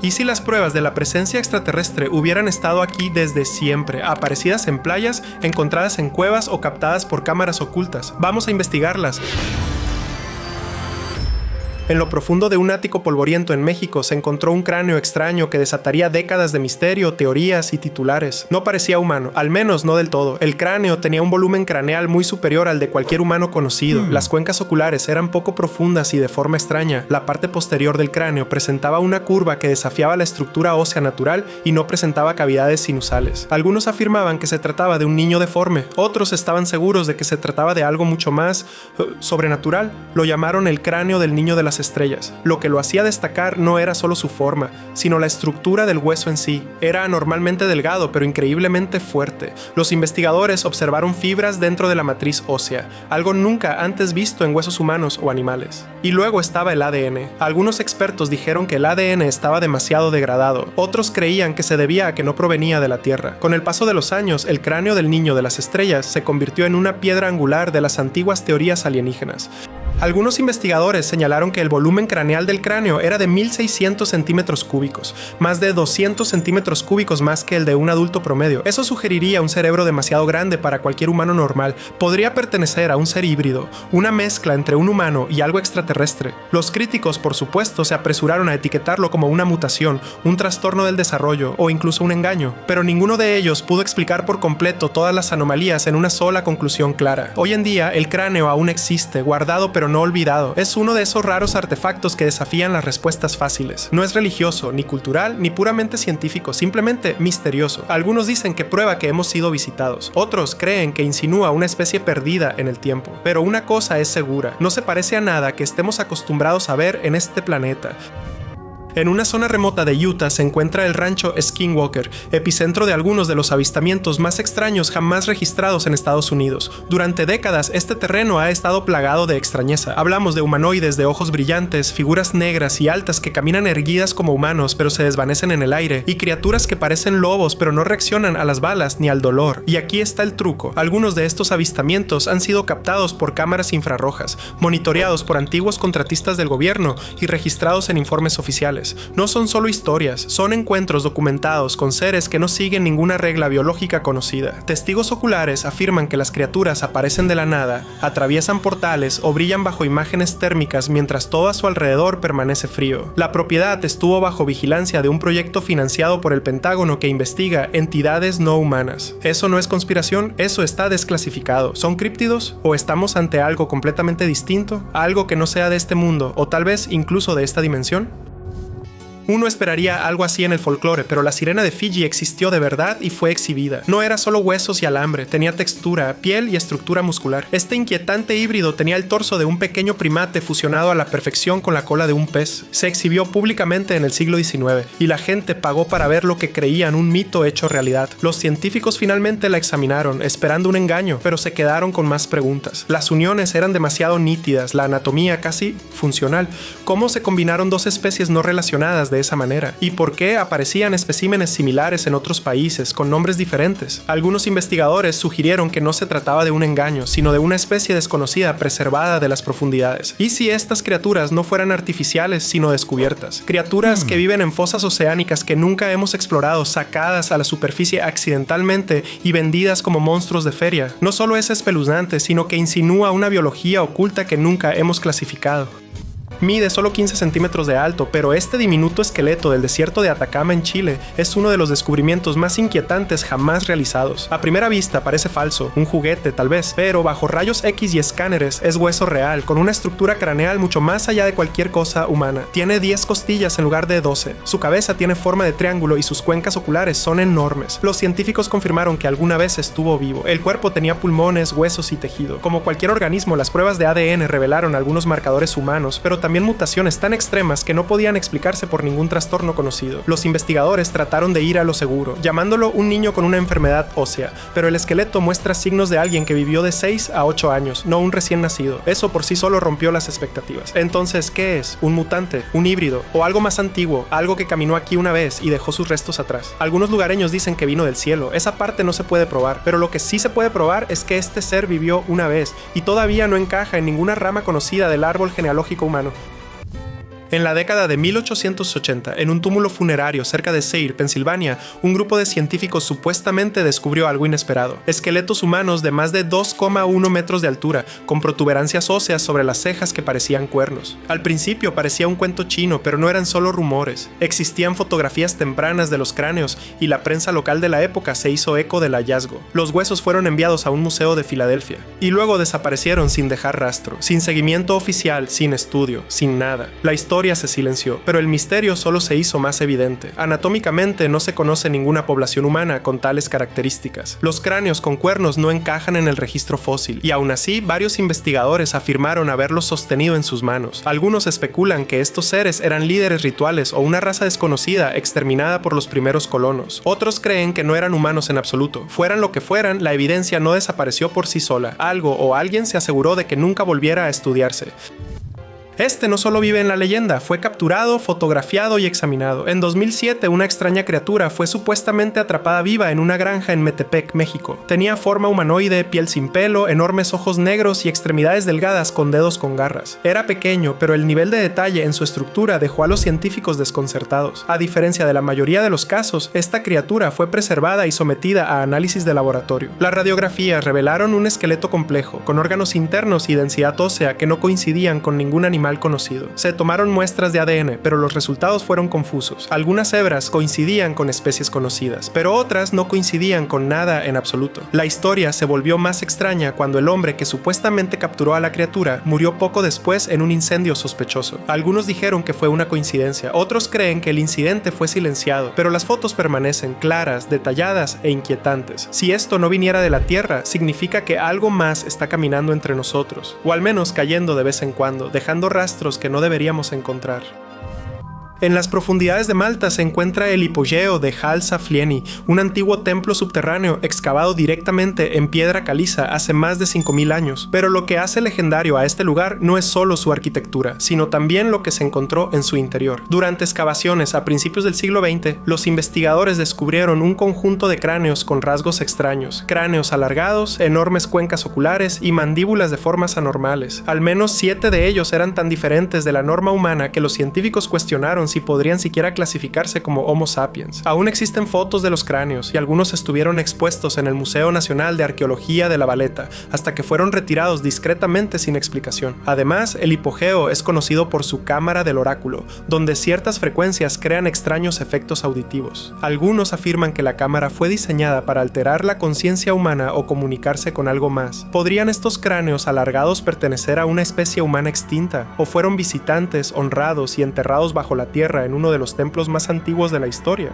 ¿Y si las pruebas de la presencia extraterrestre hubieran estado aquí desde siempre, aparecidas en playas, encontradas en cuevas o captadas por cámaras ocultas? Vamos a investigarlas. En lo profundo de un ático polvoriento en México se encontró un cráneo extraño que desataría décadas de misterio, teorías y titulares. No parecía humano, al menos no del todo. El cráneo tenía un volumen craneal muy superior al de cualquier humano conocido. Las cuencas oculares eran poco profundas y de forma extraña. La parte posterior del cráneo presentaba una curva que desafiaba la estructura ósea natural y no presentaba cavidades sinusales. Algunos afirmaban que se trataba de un niño deforme. Otros estaban seguros de que se trataba de algo mucho más sobrenatural. Lo llamaron el cráneo del niño de las estrellas. Lo que lo hacía destacar no era solo su forma, sino la estructura del hueso en sí. Era anormalmente delgado, pero increíblemente fuerte. Los investigadores observaron fibras dentro de la matriz ósea, algo nunca antes visto en huesos humanos o animales. Y luego estaba el ADN. Algunos expertos dijeron que el ADN estaba demasiado degradado. Otros creían que se debía a que no provenía de la Tierra. Con el paso de los años, el cráneo del niño de las estrellas se convirtió en una piedra angular de las antiguas teorías alienígenas. Algunos investigadores señalaron que el volumen craneal del cráneo era de 1600 centímetros cúbicos, más de 200 centímetros cúbicos más que el de un adulto promedio. Eso sugeriría un cerebro demasiado grande para cualquier humano normal. Podría pertenecer a un ser híbrido, una mezcla entre un humano y algo extraterrestre. Los críticos, por supuesto, se apresuraron a etiquetarlo como una mutación, un trastorno del desarrollo o incluso un engaño, pero ninguno de ellos pudo explicar por completo todas las anomalías en una sola conclusión clara. Hoy en día, el cráneo aún existe, guardado pero no olvidado. Es uno de esos raros artefactos que desafían las respuestas fáciles. No es religioso, ni cultural, ni puramente científico, simplemente misterioso. Algunos dicen que prueba que hemos sido visitados. Otros creen que insinúa una especie perdida en el tiempo. Pero una cosa es segura, no se parece a nada que estemos acostumbrados a ver en este planeta. En una zona remota de Utah se encuentra el rancho Skinwalker, epicentro de algunos de los avistamientos más extraños jamás registrados en Estados Unidos. Durante décadas, este terreno ha estado plagado de extrañeza. Hablamos de humanoides de ojos brillantes, figuras negras y altas que caminan erguidas como humanos pero se desvanecen en el aire, y criaturas que parecen lobos pero no reaccionan a las balas ni al dolor. Y aquí está el truco. Algunos de estos avistamientos han sido captados por cámaras infrarrojas, monitoreados por antiguos contratistas del gobierno y registrados en informes oficiales. No son solo historias, son encuentros documentados con seres que no siguen ninguna regla biológica conocida. Testigos oculares afirman que las criaturas aparecen de la nada, atraviesan portales o brillan bajo imágenes térmicas mientras todo a su alrededor permanece frío. La propiedad estuvo bajo vigilancia de un proyecto financiado por el Pentágono que investiga entidades no humanas. ¿Eso no es conspiración? Eso está desclasificado. ¿Son críptidos? ¿O estamos ante algo completamente distinto? ¿Algo que no sea de este mundo o tal vez incluso de esta dimensión? Uno esperaría algo así en el folclore, pero la sirena de Fiji existió de verdad y fue exhibida. No era solo huesos y alambre, tenía textura, piel y estructura muscular. Este inquietante híbrido tenía el torso de un pequeño primate fusionado a la perfección con la cola de un pez. Se exhibió públicamente en el siglo XIX, y la gente pagó para ver lo que creían un mito hecho realidad. Los científicos finalmente la examinaron, esperando un engaño, pero se quedaron con más preguntas. Las uniones eran demasiado nítidas, la anatomía casi funcional. ¿Cómo se combinaron dos especies no relacionadas de esa manera? ¿Y por qué aparecían especímenes similares en otros países con nombres diferentes? Algunos investigadores sugirieron que no se trataba de un engaño, sino de una especie desconocida preservada de las profundidades. ¿Y si estas criaturas no fueran artificiales, sino descubiertas? Criaturas que viven en fosas oceánicas que nunca hemos explorado, sacadas a la superficie accidentalmente y vendidas como monstruos de feria. No solo es espeluznante, sino que insinúa una biología oculta que nunca hemos clasificado. Mide solo 15 centímetros de alto, pero este diminuto esqueleto del desierto de Atacama en Chile es uno de los descubrimientos más inquietantes jamás realizados. A primera vista parece falso, un juguete tal vez, pero bajo rayos X y escáneres es hueso real, con una estructura craneal mucho más allá de cualquier cosa humana. Tiene 10 costillas en lugar de 12. Su cabeza tiene forma de triángulo y sus cuencas oculares son enormes. Los científicos confirmaron que alguna vez estuvo vivo. El cuerpo tenía pulmones, huesos y tejido. Como cualquier organismo, las pruebas de ADN revelaron algunos marcadores humanos, pero también mutaciones tan extremas que no podían explicarse por ningún trastorno conocido. Los investigadores trataron de ir a lo seguro, llamándolo un niño con una enfermedad ósea, pero el esqueleto muestra signos de alguien que vivió de 6 a 8 años, no un recién nacido. Eso por sí solo rompió las expectativas. Entonces, ¿qué es? ¿Un mutante? ¿Un híbrido? ¿O algo más antiguo? Algo que caminó aquí una vez y dejó sus restos atrás. Algunos lugareños dicen que vino del cielo. Esa parte no se puede probar, pero lo que sí se puede probar es que este ser vivió una vez y todavía no encaja en ninguna rama conocida del árbol genealógico humano. En la década de 1880, en un túmulo funerario cerca de Sayre, Pensilvania, un grupo de científicos supuestamente descubrió algo inesperado: esqueletos humanos de más de 2,1 metros de altura, con protuberancias óseas sobre las cejas que parecían cuernos. Al principio parecía un cuento chino, pero no eran solo rumores. Existían fotografías tempranas de los cráneos y la prensa local de la época se hizo eco del hallazgo. Los huesos fueron enviados a un museo de Filadelfia y luego desaparecieron sin dejar rastro, sin seguimiento oficial, sin estudio, sin nada. La historia se silenció, pero el misterio solo se hizo más evidente. Anatómicamente no se conoce ninguna población humana con tales características. Los cráneos con cuernos no encajan en el registro fósil, y aún así varios investigadores afirmaron haberlos sostenido en sus manos. Algunos especulan que estos seres eran líderes rituales o una raza desconocida exterminada por los primeros colonos. Otros creen que no eran humanos en absoluto. Fueran lo que fueran, la evidencia no desapareció por sí sola. Algo o alguien se aseguró de que nunca volviera a estudiarse. Este no solo vive en la leyenda, fue capturado, fotografiado y examinado. En 2007, una extraña criatura fue supuestamente atrapada viva en una granja en Metepec, México. Tenía forma humanoide, piel sin pelo, enormes ojos negros y extremidades delgadas con dedos con garras. Era pequeño, pero el nivel de detalle en su estructura dejó a los científicos desconcertados. A diferencia de la mayoría de los casos, esta criatura fue preservada y sometida a análisis de laboratorio. Las radiografías revelaron un esqueleto complejo, con órganos internos y densidad ósea que no coincidían con ningún animal conocido. Se tomaron muestras de ADN, pero los resultados fueron confusos. Algunas hebras coincidían con especies conocidas, pero otras no coincidían con nada en absoluto. La historia se volvió más extraña cuando el hombre que supuestamente capturó a la criatura murió poco después en un incendio sospechoso. Algunos dijeron que fue una coincidencia, otros creen que el incidente fue silenciado, pero las fotos permanecen claras, detalladas e inquietantes. Si esto no viniera de la Tierra, significa que algo más está caminando entre nosotros, o al menos cayendo de vez en cuando, dejando rastros que no deberíamos encontrar. En las profundidades de Malta se encuentra el hipogeo de Hal Saflieni, un antiguo templo subterráneo excavado directamente en piedra caliza hace más de 5000 años. Pero lo que hace legendario a este lugar no es solo su arquitectura, sino también lo que se encontró en su interior. Durante excavaciones a principios del siglo XX, los investigadores descubrieron un conjunto de cráneos con rasgos extraños, cráneos alargados, enormes cuencas oculares y mandíbulas de formas anormales. Al menos 7 de ellos eran tan diferentes de la norma humana que los científicos cuestionaron si podrían siquiera clasificarse como Homo sapiens. Aún existen fotos de los cráneos y algunos estuvieron expuestos en el Museo Nacional de Arqueología de La Valeta hasta que fueron retirados discretamente sin explicación. Además, el hipogeo es conocido por su cámara del oráculo, donde ciertas frecuencias crean extraños efectos auditivos. Algunos afirman que la cámara fue diseñada para alterar la conciencia humana o comunicarse con algo más. ¿Podrían estos cráneos alargados pertenecer a una especie humana extinta? ¿O fueron visitantes honrados y enterrados bajo la tierra en uno de los templos más antiguos de la historia?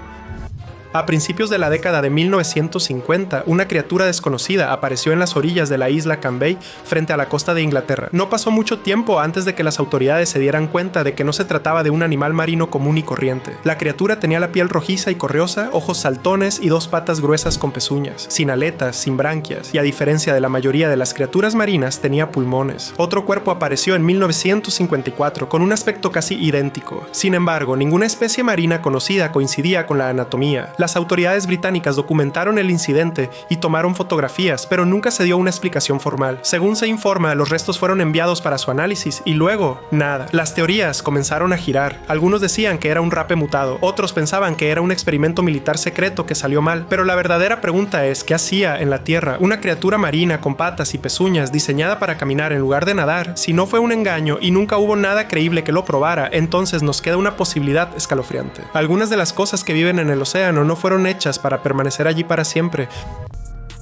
A principios de la década de 1950, una criatura desconocida apareció en las orillas de la isla Cambay, frente a la costa de Inglaterra. No pasó mucho tiempo antes de que las autoridades se dieran cuenta de que no se trataba de un animal marino común y corriente. La criatura tenía la piel rojiza y correosa, ojos saltones y 2 patas gruesas con pezuñas, sin aletas, sin branquias, y a diferencia de la mayoría de las criaturas marinas, tenía pulmones. Otro cuerpo apareció en 1954 con un aspecto casi idéntico. Sin embargo, ninguna especie marina conocida coincidía con la anatomía. Las autoridades británicas documentaron el incidente y tomaron fotografías, pero nunca se dio una explicación formal. Según se informa, los restos fueron enviados para su análisis y luego, nada. Las teorías comenzaron a girar. Algunos decían que era un rape mutado, otros pensaban que era un experimento militar secreto que salió mal, pero la verdadera pregunta es, ¿qué hacía en la Tierra una criatura marina con patas y pezuñas diseñada para caminar en lugar de nadar? Si no fue un engaño y nunca hubo nada creíble que lo probara, entonces nos queda una posibilidad escalofriante. Algunas de las cosas que viven en el océano no fueron hechas para permanecer allí para siempre.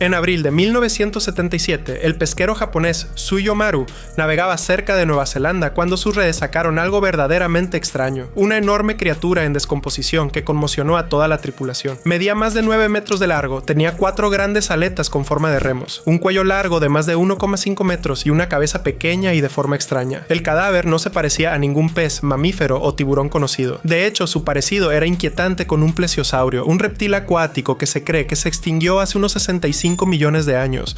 En abril de 1977, el pesquero japonés Tsuyo Maru navegaba cerca de Nueva Zelanda cuando sus redes sacaron algo verdaderamente extraño, una enorme criatura en descomposición que conmocionó a toda la tripulación. Medía más de 9 metros de largo, tenía 4 grandes aletas con forma de remos, un cuello largo de más de 1,5 metros y una cabeza pequeña y de forma extraña. El cadáver no se parecía a ningún pez, mamífero o tiburón conocido. De hecho, su parecido era inquietante con un plesiosaurio, un reptil acuático que se cree que se extinguió hace unos 65 millones de años.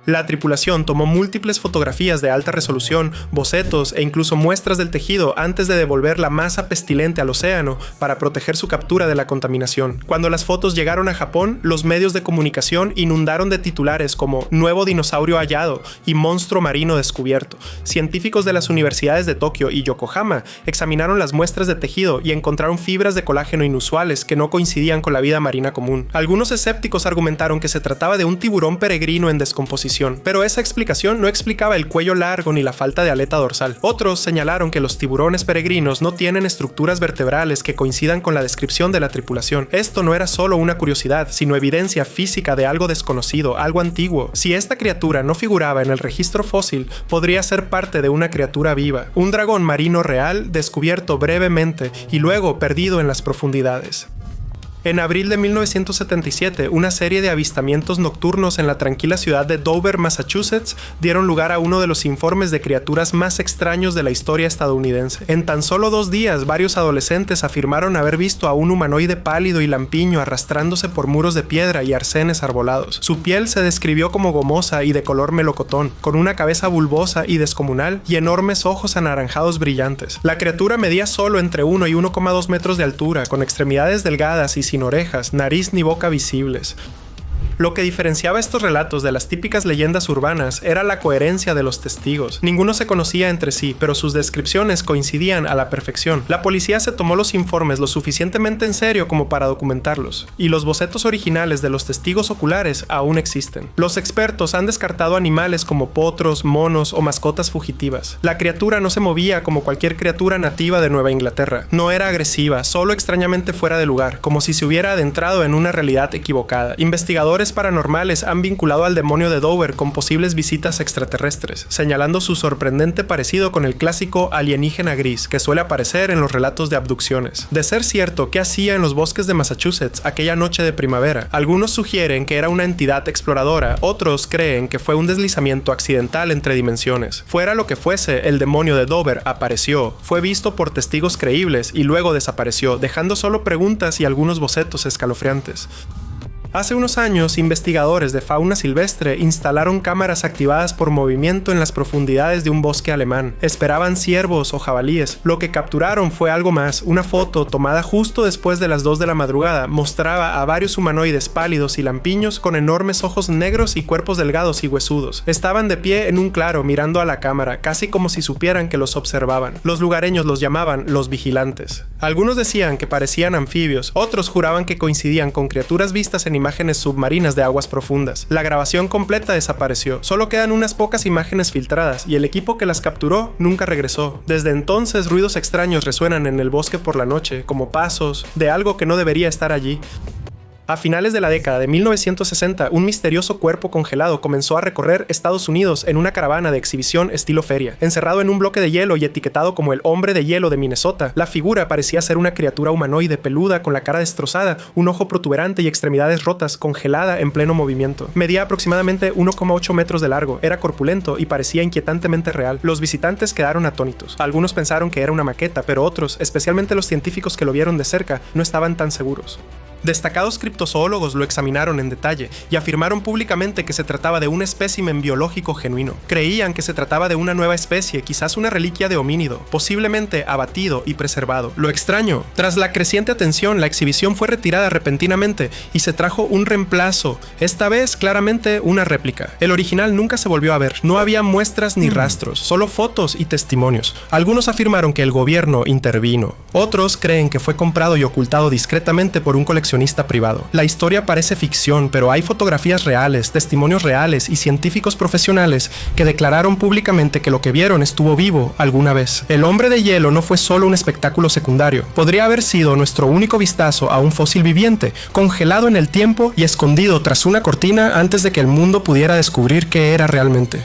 La tripulación tomó múltiples fotografías de alta resolución, bocetos e incluso muestras del tejido antes de devolver la masa pestilente al océano para proteger su captura de la contaminación. Cuando las fotos llegaron a Japón, los medios de comunicación inundaron de titulares como "Nuevo dinosaurio hallado" y "Monstruo marino descubierto". Científicos de las universidades de Tokio y Yokohama examinaron las muestras de tejido y encontraron fibras de colágeno inusuales que no coincidían con la vida marina común. Algunos escépticos argumentaron que se trataba de un tiburón peregrino en descomposición, pero esa explicación no explicaba el cuello largo ni la falta de aleta dorsal. Otros señalaron que los tiburones peregrinos no tienen estructuras vertebrales que coincidan con la descripción de la tripulación. Esto no era solo una curiosidad, sino evidencia física de algo desconocido, algo antiguo. Si esta criatura no figuraba en el registro fósil, podría ser parte de una criatura viva, un dragón marino real descubierto brevemente y luego perdido en las profundidades. En abril de 1977, una serie de avistamientos nocturnos en la tranquila ciudad de Dover, Massachusetts, dieron lugar a uno de los informes de criaturas más extraños de la historia estadounidense. En tan solo 2 días, varios adolescentes afirmaron haber visto a un humanoide pálido y lampiño arrastrándose por muros de piedra y arcenes arbolados. Su piel se describió como gomosa y de color melocotón, con una cabeza bulbosa y descomunal y enormes ojos anaranjados brillantes. La criatura medía solo entre 1 y 1,2 metros de altura, con extremidades delgadas y sin orejas, nariz ni boca visibles. Lo que diferenciaba estos relatos de las típicas leyendas urbanas era la coherencia de los testigos. Ninguno se conocía entre sí, pero sus descripciones coincidían a la perfección. La policía se tomó los informes lo suficientemente en serio como para documentarlos, y los bocetos originales de los testigos oculares aún existen. Los expertos han descartado animales como potros, monos o mascotas fugitivas. La criatura no se movía como cualquier criatura nativa de Nueva Inglaterra. No era agresiva, solo extrañamente fuera de lugar, como si se hubiera adentrado en una realidad equivocada. Investigadores paranormales han vinculado al demonio de Dover con posibles visitas extraterrestres, señalando su sorprendente parecido con el clásico alienígena gris que suele aparecer en los relatos de abducciones. De ser cierto, ¿qué hacía en los bosques de Massachusetts aquella noche de primavera? Algunos sugieren que era una entidad exploradora, otros creen que fue un deslizamiento accidental entre dimensiones. Fuera lo que fuese, el demonio de Dover apareció, fue visto por testigos creíbles y luego desapareció, dejando solo preguntas y algunos bocetos escalofriantes. Hace unos años, investigadores de fauna silvestre instalaron cámaras activadas por movimiento en las profundidades de un bosque alemán. Esperaban ciervos o jabalíes. Lo que capturaron fue algo más. Una foto tomada justo después de las 2 de la madrugada mostraba a varios humanoides pálidos y lampiños con enormes ojos negros y cuerpos delgados y huesudos. Estaban de pie en un claro mirando a la cámara, casi como si supieran que los observaban. Los lugareños los llamaban los vigilantes. Algunos decían que parecían anfibios, otros juraban que coincidían con criaturas vistas en imágenes submarinas de aguas profundas. La grabación completa desapareció, solo quedan unas pocas imágenes filtradas y el equipo que las capturó nunca regresó. Desde entonces, ruidos extraños resuenan en el bosque por la noche, como pasos de algo que no debería estar allí. A finales de la década de 1960, un misterioso cuerpo congelado comenzó a recorrer Estados Unidos en una caravana de exhibición estilo feria. Encerrado en un bloque de hielo y etiquetado como el hombre de hielo de Minnesota, la figura parecía ser una criatura humanoide peluda con la cara destrozada, un ojo protuberante y extremidades rotas, congelada en pleno movimiento. Medía aproximadamente 1,8 metros de largo, era corpulento y parecía inquietantemente real. Los visitantes quedaron atónitos. Algunos pensaron que era una maqueta, pero otros, especialmente los científicos que lo vieron de cerca, no estaban tan seguros. Destacados criptozoólogos lo examinaron en detalle y afirmaron públicamente que se trataba de un espécimen biológico genuino. Creían que se trataba de una nueva especie, quizás una reliquia de homínido, posiblemente abatido y preservado. Lo extraño, tras la creciente atención, la exhibición fue retirada repentinamente y se trajo un reemplazo, esta vez claramente una réplica. El original nunca se volvió a ver, no había muestras ni rastros, solo fotos y testimonios. Algunos afirmaron que el gobierno intervino, otros creen que fue comprado y ocultado discretamente por un coleccionista privado. La historia parece ficción, pero hay fotografías reales, testimonios reales y científicos profesionales que declararon públicamente que lo que vieron estuvo vivo alguna vez. El hombre de hielo no fue solo un espectáculo secundario, podría haber sido nuestro único vistazo a un fósil viviente, congelado en el tiempo y escondido tras una cortina antes de que el mundo pudiera descubrir qué era realmente.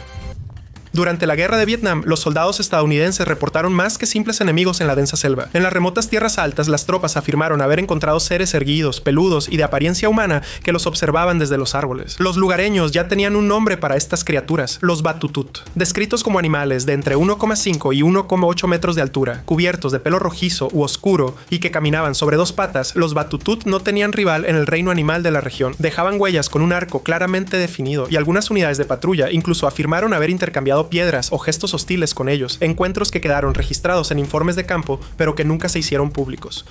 Durante la guerra de Vietnam, los soldados estadounidenses reportaron más que simples enemigos en la densa selva. En las remotas tierras altas, las tropas afirmaron haber encontrado seres erguidos, peludos y de apariencia humana que los observaban desde los árboles. Los lugareños ya tenían un nombre para estas criaturas, los Batutut. Descritos como animales de entre 1,5 y 1,8 metros de altura, cubiertos de pelo rojizo u oscuro y que caminaban sobre dos patas, los Batutut no tenían rival en el reino animal de la región. Dejaban huellas con un arco claramente definido y algunas unidades de patrulla incluso afirmaron haber intercambiado piedras o gestos hostiles con ellos, encuentros que quedaron registrados en informes de campo pero que nunca se hicieron públicos.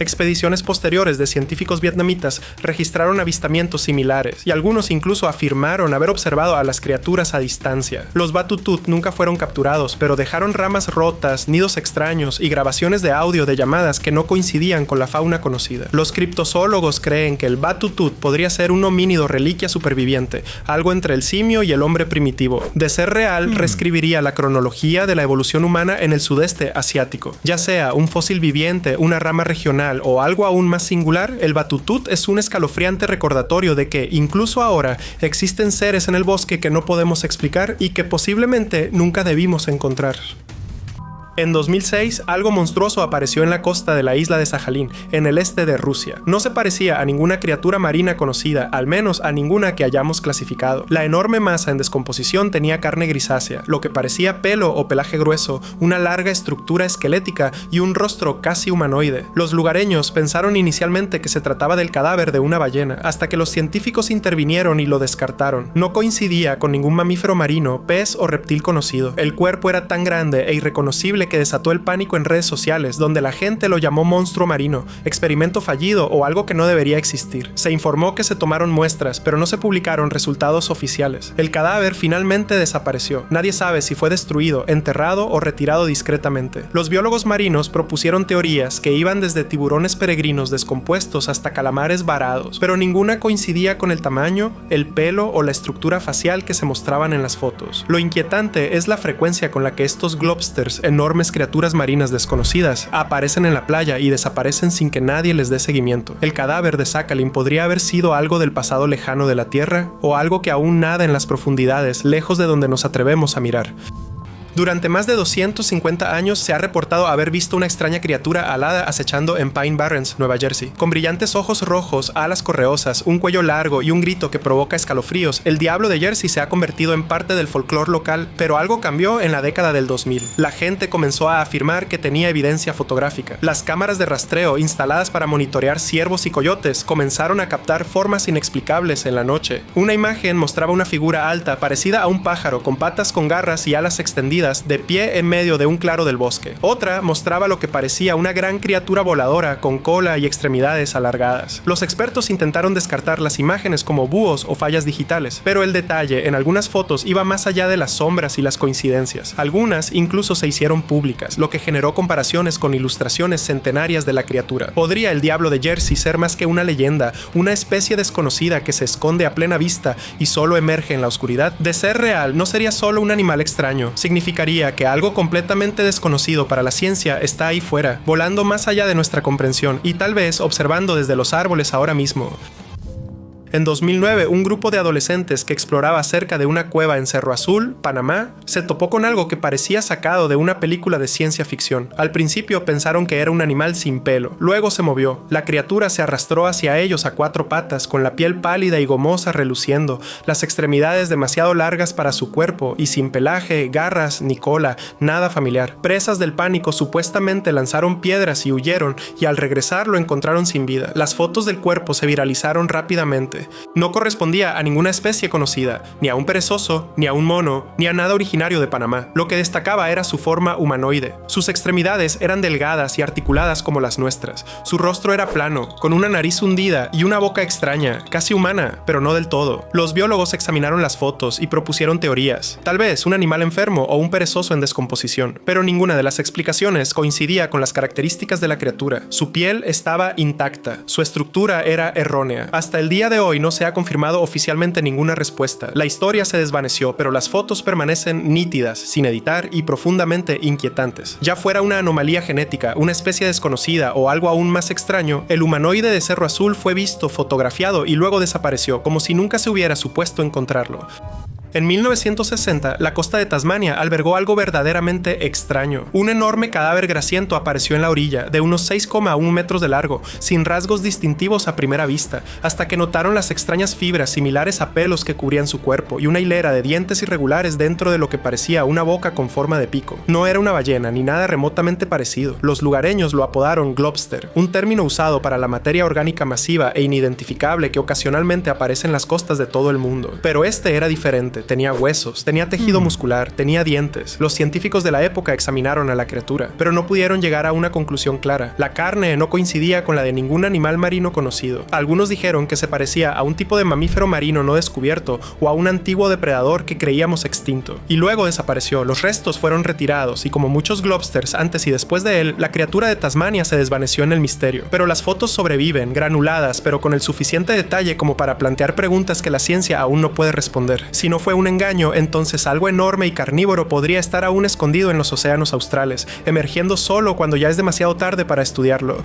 Expediciones posteriores de científicos vietnamitas registraron avistamientos similares y algunos incluso afirmaron haber observado a las criaturas a distancia. Los Batutut nunca fueron capturados, pero dejaron ramas rotas, nidos extraños y grabaciones de audio de llamadas que no coincidían con la fauna conocida. Los criptozoólogos creen que el Batutut podría ser un homínido reliquia superviviente, algo entre el simio y el hombre primitivo. De ser real, reescribiría la cronología de la evolución humana en el sudeste asiático. Ya sea un fósil viviente, una rama regional o algo aún más singular, el Batutut es un escalofriante recordatorio de que, incluso ahora, existen seres en el bosque que no podemos explicar y que posiblemente nunca debimos encontrar. En 2006, algo monstruoso apareció en la costa de la isla de Sajalín, en el este de Rusia. No se parecía a ninguna criatura marina conocida, al menos a ninguna que hayamos clasificado. La enorme masa en descomposición tenía carne grisácea, lo que parecía pelo o pelaje grueso, una larga estructura esquelética y un rostro casi humanoide. Los lugareños pensaron inicialmente que se trataba del cadáver de una ballena, hasta que los científicos intervinieron y lo descartaron. No coincidía con ningún mamífero marino, pez o reptil conocido. El cuerpo era tan grande e irreconocible que desató el pánico en redes sociales, donde la gente lo llamó monstruo marino, experimento fallido o algo que no debería existir. Se informó que se tomaron muestras, pero no se publicaron resultados oficiales. El cadáver finalmente desapareció. Nadie sabe si fue destruido, enterrado o retirado discretamente. Los biólogos marinos propusieron teorías que iban desde tiburones peregrinos descompuestos hasta calamares varados, pero ninguna coincidía con el tamaño, el pelo o la estructura facial que se mostraban en las fotos. Lo inquietante es la frecuencia con la que estos globsters, enormes criaturas marinas desconocidas, aparecen en la playa y desaparecen sin que nadie les dé seguimiento. El cadáver de Sakhalin podría haber sido algo del pasado lejano de la Tierra o algo que aún nada en las profundidades, lejos de donde nos atrevemos a mirar. Durante más de 250 años se ha reportado haber visto una extraña criatura alada acechando en Pine Barrens, Nueva Jersey. Con brillantes ojos rojos, alas correosas, un cuello largo y un grito que provoca escalofríos, el diablo de Jersey se ha convertido en parte del folclore local, pero algo cambió en la década del 2000. La gente comenzó a afirmar que tenía evidencia fotográfica. Las cámaras de rastreo instaladas para monitorear ciervos y coyotes comenzaron a captar formas inexplicables en la noche. Una imagen mostraba una figura alta parecida a un pájaro con patas con garras y alas extendidas de pie en medio de un claro del bosque. Otra mostraba lo que parecía una gran criatura voladora con cola y extremidades alargadas. Los expertos intentaron descartar las imágenes como búhos o fallas digitales, pero el detalle en algunas fotos iba más allá de las sombras y las coincidencias. Algunas incluso se hicieron públicas, lo que generó comparaciones con ilustraciones centenarias de la criatura. ¿Podría el diablo de Jersey ser más que una leyenda, una especie desconocida que se esconde a plena vista y solo emerge en la oscuridad? De ser real, no sería solo un animal extraño, significaría que algo completamente desconocido para la ciencia está ahí fuera, volando más allá de nuestra comprensión y tal vez observando desde los árboles ahora mismo. En 2009, un grupo de adolescentes que exploraba cerca de una cueva en Cerro Azul, Panamá, se topó con algo que parecía sacado de una película de ciencia ficción. Al principio pensaron que era un animal sin pelo, luego se movió. La criatura se arrastró hacia ellos a cuatro patas, con la piel pálida y gomosa reluciendo, las extremidades demasiado largas para su cuerpo y sin pelaje, garras ni cola, nada familiar. Presas del pánico supuestamente lanzaron piedras y huyeron, y al regresar lo encontraron sin vida. Las fotos del cuerpo se viralizaron rápidamente. No correspondía a ninguna especie conocida, ni a un perezoso, ni a un mono, ni a nada originario de Panamá. Lo que destacaba era su forma humanoide. Sus extremidades eran delgadas y articuladas como las nuestras. Su rostro era plano, con una nariz hundida y una boca extraña, casi humana, pero no del todo. Los biólogos examinaron las fotos y propusieron teorías. Tal vez un animal enfermo o un perezoso en descomposición, pero ninguna de las explicaciones coincidía con las características de la criatura. Su piel estaba intacta, su estructura era errónea. Hasta el día de hoy no se ha confirmado oficialmente ninguna respuesta. La historia se desvaneció, pero las fotos permanecen nítidas, sin editar y profundamente inquietantes. Ya fuera una anomalía genética, una especie desconocida o algo aún más extraño, el humanoide de Cerro Azul fue visto, fotografiado y luego desapareció, como si nunca se hubiera supuesto encontrarlo. En 1960, la costa de Tasmania albergó algo verdaderamente extraño. Un enorme cadáver grasiento apareció en la orilla, de unos 6,1 metros de largo, sin rasgos distintivos a primera vista, hasta que notaron las extrañas fibras similares a pelos que cubrían su cuerpo y una hilera de dientes irregulares dentro de lo que parecía una boca con forma de pico. No era una ballena ni nada remotamente parecido. Los lugareños lo apodaron globster, un término usado para la materia orgánica masiva e inidentificable que ocasionalmente aparece en las costas de todo el mundo. Pero este era diferente, tenía huesos, tenía tejido muscular, tenía dientes. Los científicos de la época examinaron a la criatura, pero no pudieron llegar a una conclusión clara. La carne no coincidía con la de ningún animal marino conocido. Algunos dijeron que se parecía a un tipo de mamífero marino no descubierto o a un antiguo depredador que creíamos extinto. Y luego desapareció, los restos fueron retirados y como muchos globsters antes y después de él, la criatura de Tasmania se desvaneció en el misterio. Pero las fotos sobreviven, granuladas, pero con el suficiente detalle como para plantear preguntas que la ciencia aún no puede responder. Si no fue un engaño, entonces algo enorme y carnívoro podría estar aún escondido en los océanos australes, emergiendo solo cuando ya es demasiado tarde para estudiarlo.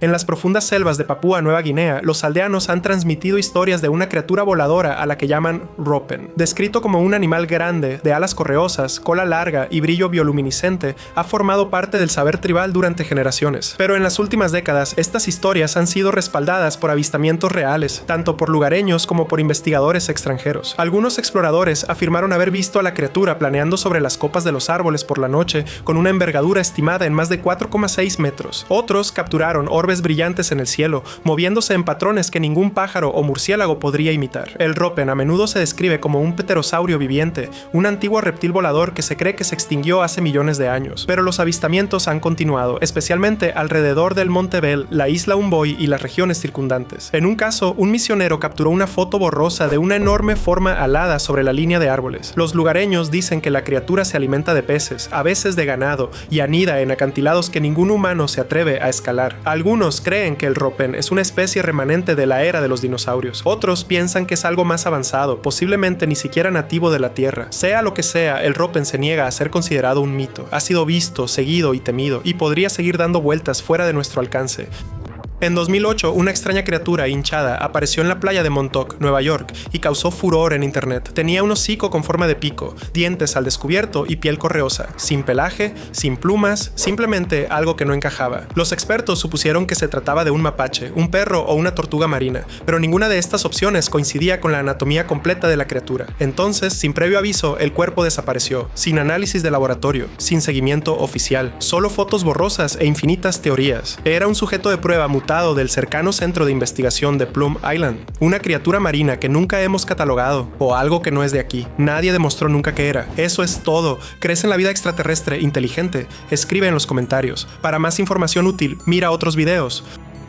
En las profundas selvas de Papúa Nueva Guinea, los aldeanos han transmitido historias de una criatura voladora a la que llaman ropen. Descrito como un animal grande, de alas correosas, cola larga y brillo bioluminiscente, ha formado parte del saber tribal durante generaciones. Pero en las últimas décadas, estas historias han sido respaldadas por avistamientos reales, tanto por lugareños como por investigadores extranjeros. Algunos exploradores afirmaron haber visto a la criatura planeando sobre las copas de los árboles por la noche, con una envergadura estimada en más de 4,6 metros. Otros capturaron orbes brillantes en el cielo, moviéndose en patrones que ningún pájaro o murciélago podría imitar. El ropen a menudo se describe como un pterosaurio viviente, un antiguo reptil volador que se cree que se extinguió hace millones de años. Pero los avistamientos han continuado, especialmente alrededor del Monte Bell, la isla Umboy y las regiones circundantes. En un caso, un misionero capturó una foto borrosa de una enorme forma alada sobre la línea de árboles. Los lugareños dicen que la criatura se alimenta de peces, a veces de ganado, y anida en acantilados que ningún humano se atreve a escalar. Algunos creen que el ropen es una especie remanente de la era de los dinosaurios. Otros piensan que es algo más avanzado, posiblemente ni siquiera nativo de la Tierra. Sea lo que sea, el ropen se niega a ser considerado un mito. Ha sido visto, seguido y temido, y podría seguir dando vueltas fuera de nuestro alcance. En 2008, una extraña criatura hinchada apareció en la playa de Montauk, Nueva York, y causó furor en internet. Tenía un hocico con forma de pico, dientes al descubierto y piel correosa, sin pelaje, sin plumas, simplemente algo que no encajaba. Los expertos supusieron que se trataba de un mapache, un perro o una tortuga marina, pero ninguna de estas opciones coincidía con la anatomía completa de la criatura. Entonces, sin previo aviso, el cuerpo desapareció, sin análisis de laboratorio, sin seguimiento oficial, solo fotos borrosas e infinitas teorías. Era un sujeto de prueba mutado del cercano centro de investigación de Plum Island, una criatura marina que nunca hemos catalogado, o algo que no es de aquí. Nadie demostró nunca qué era. Eso es todo. ¿Crees en la vida extraterrestre inteligente? Escribe en los comentarios. Para más información útil, mira otros videos.